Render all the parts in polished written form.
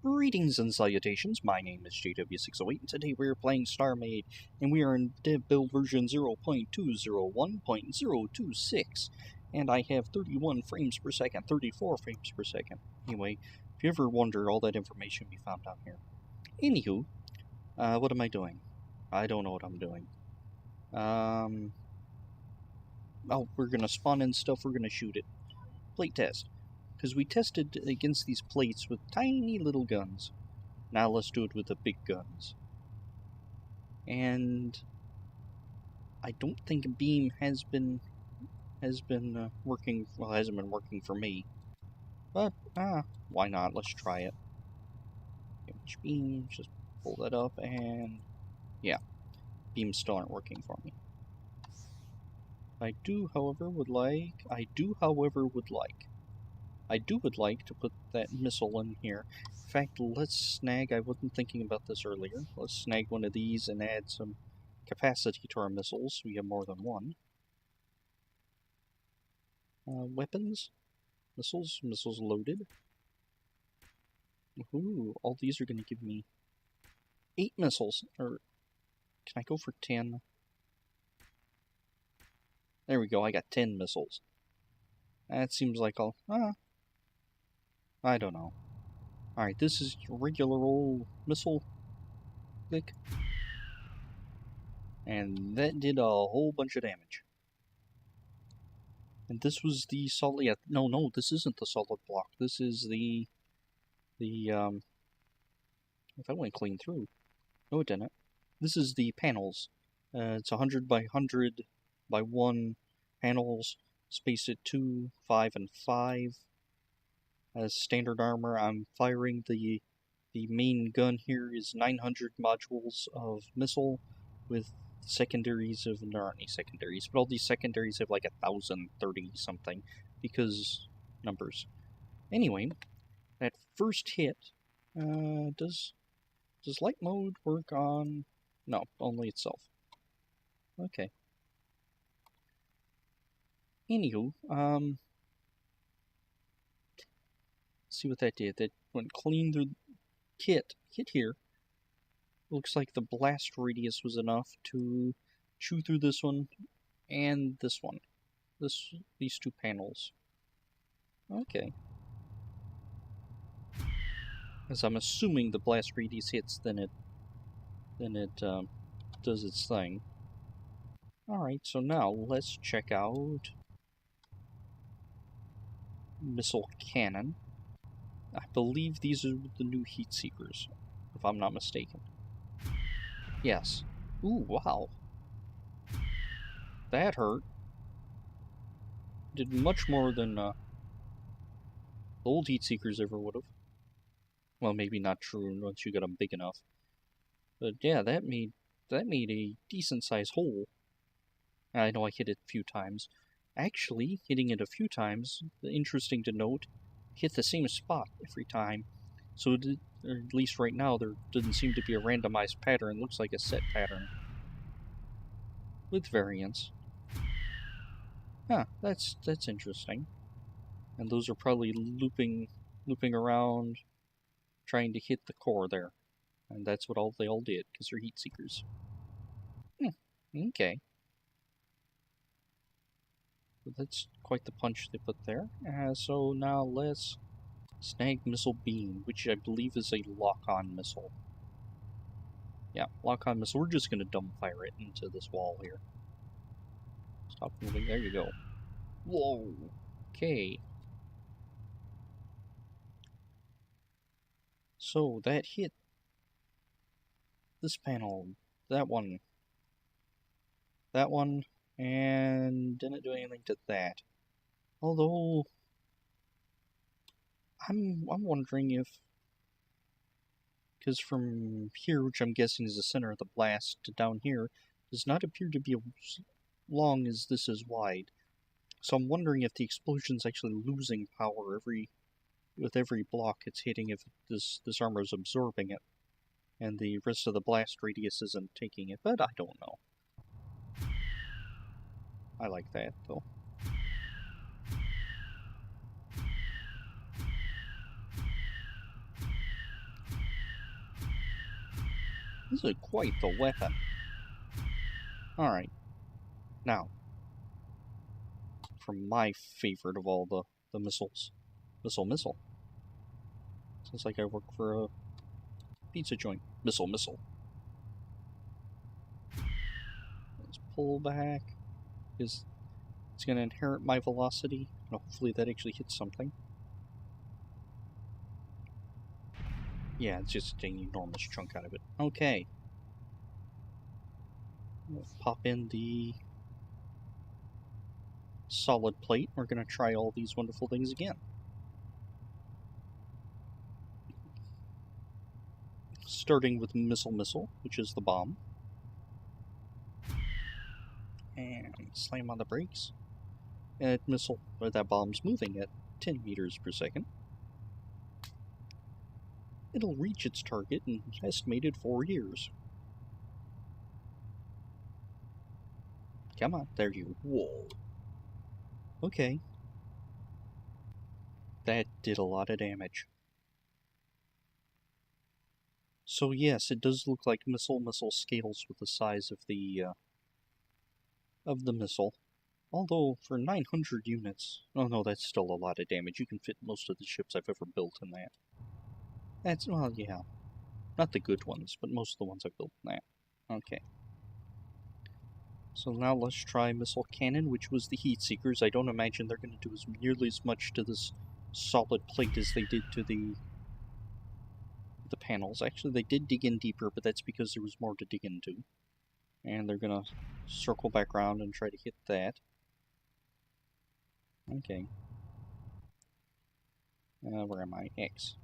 Greetings and salutations, my name is JW608, and today we are playing Starmade, and we are in dev build version 0.201.026, and I have 31 frames per second, 34 frames per second. Anyway, if you ever wonder, all that information we found down here. Anywho, what am I doing? I don't know what I'm doing. Oh, we're gonna spawn in stuff, we're gonna shoot it. Plate test. Because we tested against these plates with tiny little guns. Now let's do it with the big guns. And I don't think a beam has been working. Well, it hasn't been working for me. But why not? Let's try it. Image beam. Just pull that up, and yeah, beams still aren't working for me. I do, however, would like to put that missile in here. In fact, let's snag, I wasn't thinking about this earlier, let's snag one of these and add some capacity to our missiles so we have more than one. Weapons? Missiles loaded. Ooh, all these are going to give me 8 missiles, or can I go for 10? There we go, I got 10 missiles. That seems like I don't know. Alright, this is regular old missile. Click. And that did a whole bunch of damage. And this was the solid, yeah, no, this isn't the solid block. This is if I went clean through. No, it didn't. This is the panels. It's 100 by 100 by 1 panels, spaced at 2, 5, and 5. As standard armor, I'm firing the main gun here is 900 modules of missile with secondaries of, there aren't any secondaries, but all these secondaries have like 1,030 something because numbers. Anyway, that first hit, does light mode work on? No, only itself. Okay. Anywho, see what that did. That went clean through hit here. Looks like the blast radius was enough to chew through this one and this one. These two panels. Okay. As I'm assuming the blast radius hits, then it does its thing. Alright, so now let's check out missile cannon. I believe these are the new heat seekers, if I'm not mistaken. Yes. Ooh, wow. That hurt. Did much more than the old heat seekers ever would have. Well, maybe not true once you get them big enough. But yeah, that made a decent sized hole. I know I hit it a few times. Actually, hitting it a few times, interesting to note, hit the same spot every time. So, or at least right now, there doesn't seem to be a randomized pattern. It looks like a set pattern. With variance. Huh, that's interesting. And those are probably looping around, trying to hit the core there. And that's what they all did, because they're heat seekers. Okay. So that's quite the punch they put there. So now let's snag missile beam, which I believe is a lock-on missile. Yeah, lock-on missile. We're just going to dumbfire it into this wall here. Stop moving. There you go. Whoa. Okay. So that hit this panel, that one, and didn't do anything to that. Although I'm wondering if, because from here, which I'm guessing is the center of the blast, to down here, does not appear to be as long as this is wide. So I'm wondering if the explosion's actually losing power with every block it's hitting, if this armor is absorbing it, and the rest of the blast radius isn't taking it, but I don't know. I like that, though. This is quite the weapon. Alright. Now, from my favorite of all the missiles. Missile. Sounds like I work for a pizza joint. Missile. Let's pull back. It's going to inherit my velocity. And hopefully that actually hits something. Yeah, it's just an enormous chunk out of it. Okay. We'll pop in the solid plate. We're going to try all these wonderful things again. Starting with missile, which is the bomb. And slam on the brakes. And that bomb's moving at 10 meters per second. It'll reach its target in estimated 4 years. Come on, there you... Whoa. Okay. That did a lot of damage. So yes, it does look like missile scales with the size of the missile. Although, for 900 units... Oh no, that's still a lot of damage. You can fit most of the ships I've ever built in that. That's, well, yeah. Not the good ones, but most of the ones I've built in that. Okay. So now let's try missile cannon, which was the heat seekers. I don't imagine they're going to do nearly as much to this solid plate as they did to the panels. Actually, they did dig in deeper, but that's because there was more to dig into. And they're going to circle back around and try to hit that. Okay. Where am I? X.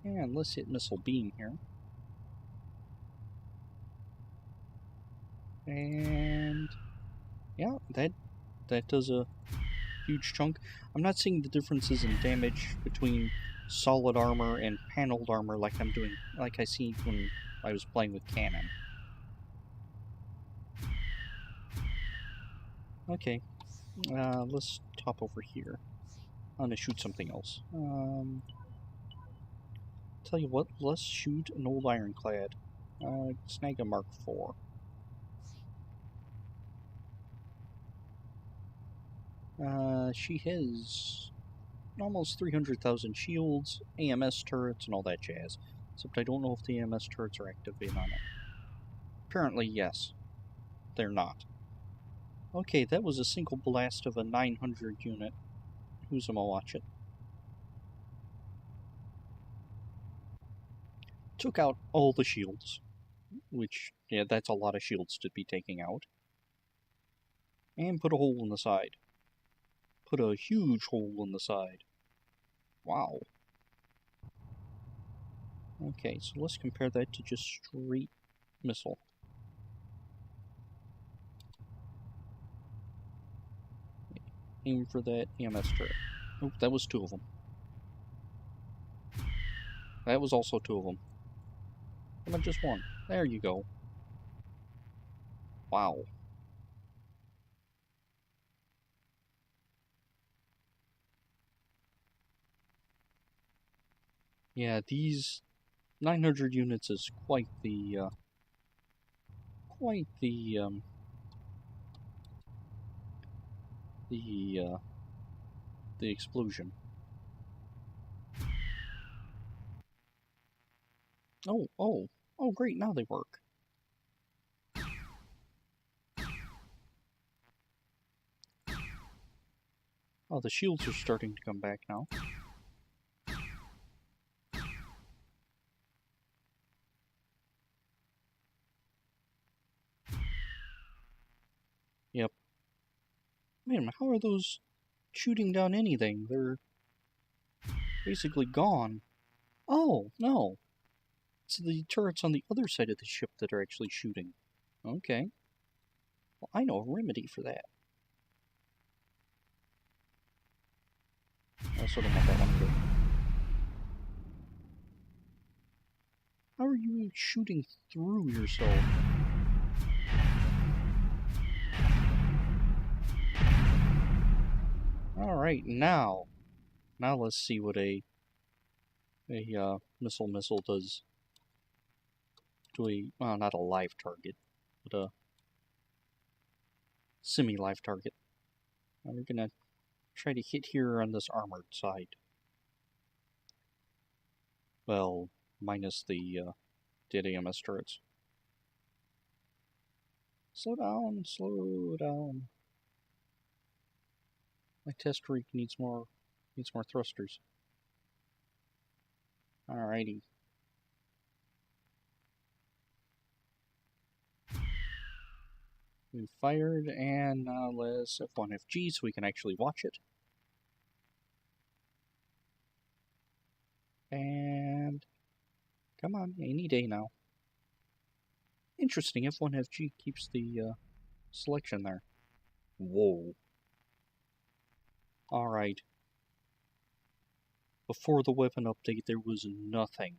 And let's hit missile beam here. And yeah, that does a huge chunk. I'm not seeing the differences in damage between solid armor and paneled armor like I see when I was playing with cannon. Okay, let's top over here. I'm gonna shoot something else. Tell you what, let's shoot an old ironclad. Snag a Mark IV. She has almost 300,000 shields, AMS turrets, and all that jazz. Except I don't know if the AMS turrets are activated on it. Apparently, yes. They're not. Okay, that was a single blast of a 900 unit. Who's gonna watch it? Took out all the shields. Which, yeah, that's a lot of shields to be taking out. And put a hole in the side. Put a huge hole in the side. Wow. Okay, so let's compare that to just straight missile. Aim for that EMS turret. Oh, that was 2 of them. That was also 2 of them. How about just 1? There you go. Wow. Yeah, these 900 units is quite the explosion. Oh, great, now they work. Oh, the shields are starting to come back now. Yep. Man, how are those shooting down anything? They're basically gone. Oh, no. It's the turrets on the other side of the ship that are actually shooting. Okay. Well, I know a remedy for that. I also don't want that one to go. How are you shooting through yourself? Alright, now let's see what a missile does to a, well, not a live target, but a semi-live target. And we're gonna try to hit here on this armored side. Well, minus the dead AMS turrets. Slow down, slow down. My test rig needs more thrusters. Alrighty. We fired, and now let's F1FG so we can actually watch it. And come on, any day now. Interesting, F1FG keeps the selection there. Whoa. Alright. Before the weapon update, there was nothing.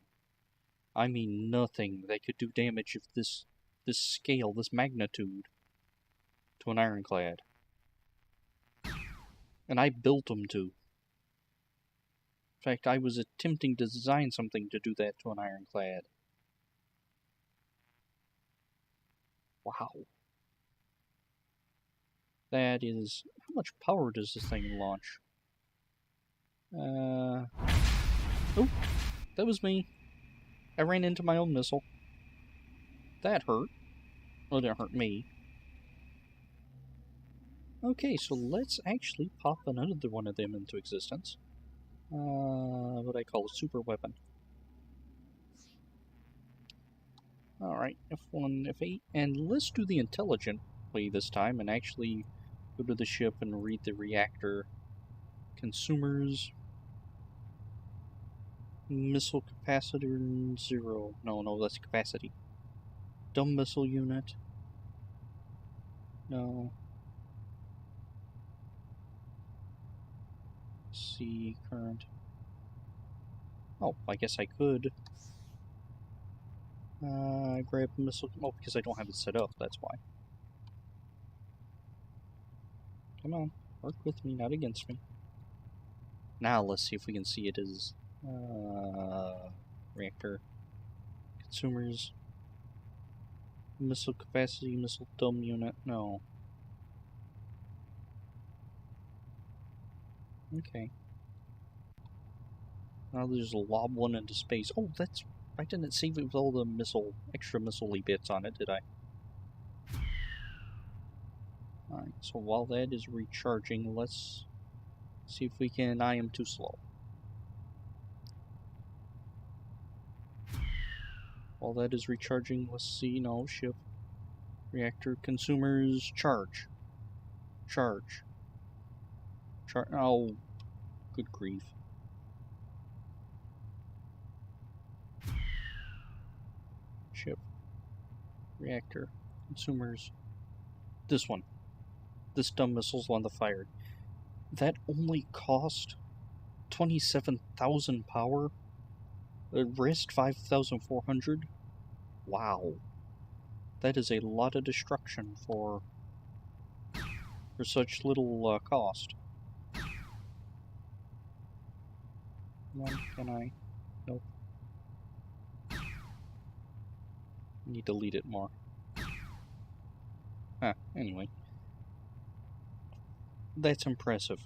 I mean nothing that could do damage of this scale, this magnitude, to an ironclad. And I built them to. In fact, I was attempting to design something to do that to an ironclad. Wow. That is... How much power does this thing launch? Oh, that was me. I ran into my own missile. That hurt. Well, it didn't hurt me. Okay, so let's actually pop another one of them into existence. What I call a super weapon. Alright, F1, F8, and let's do the intelligent way this time and actually go to the ship and read the reactor. Consumers. Missile capacitor 0. No, that's capacity. Dumb missile unit. No. See current. Oh, I guess I could. Grab missile. Oh, because I don't have it set up, that's why. Come on, work with me, not against me. Now let's see if we can see it as reactor. Consumers. Missile capacity, missile dumb unit. No. Okay. Now there's a lob one into space. Oh, that's... I didn't save it with all the extra missile-y bits on it, did I? Alright, so while that is recharging, let's see if we can... I am too slow. While that is recharging, let's see... No, ship. Reactor, consumers, charge. Charge. Oh, good grief. Ship. Reactor. Consumers. This one. This dumb missile's one that fired. That only cost 27,000 power? Rest 5,400? Wow. That is a lot of destruction for such little cost. Can I? Nope. Need to delete it more. Anyway. That's impressive.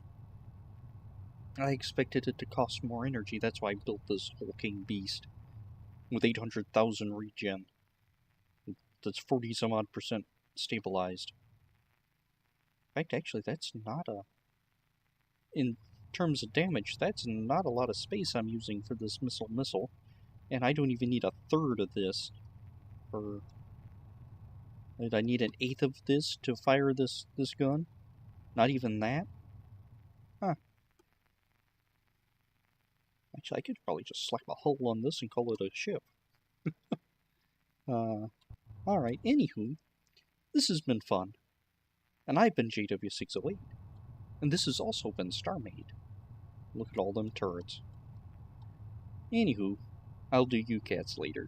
I expected it to cost more energy, that's why I built this hulking beast. With 800,000 regen. That's 40-some odd % stabilized. In fact, actually, that's not a... In terms of damage, that's not a lot of space I'm using for this missile. And I don't even need a third of this for... I need an eighth of this to fire this gun? Not even that? Huh. Actually, I could probably just slap a hull on this and call it a ship. Alright, anywho, this has been fun. And I've been JW608. And this has also been Starmade. Look at all them turrets. Anywho, I'll do you cats later.